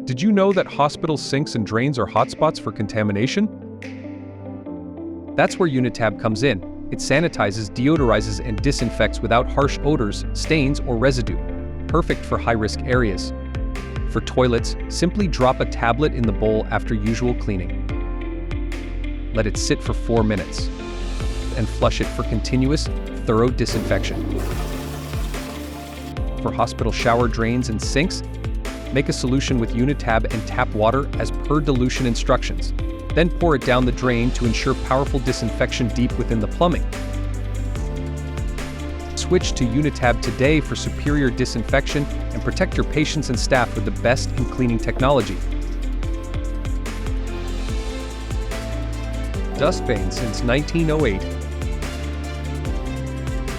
Did you know that hospital sinks and drains are hotspots for contamination? That's where UniTab comes in. It sanitizes, deodorizes, and disinfects without harsh odors, stains, or residue. Perfect for high-risk areas. For toilets, simply drop a tablet in the bowl after usual cleaning. Let it sit for 4 minutes, and flush it for continuous, thorough disinfection. For hospital shower drains and sinks, make a solution with UniTab and tap water as per dilution instructions. Then pour it down the drain to ensure powerful disinfection deep within the plumbing. Switch to UniTab today for superior disinfection and protect your patients and staff with the best in cleaning technology. Dustbane since 1908.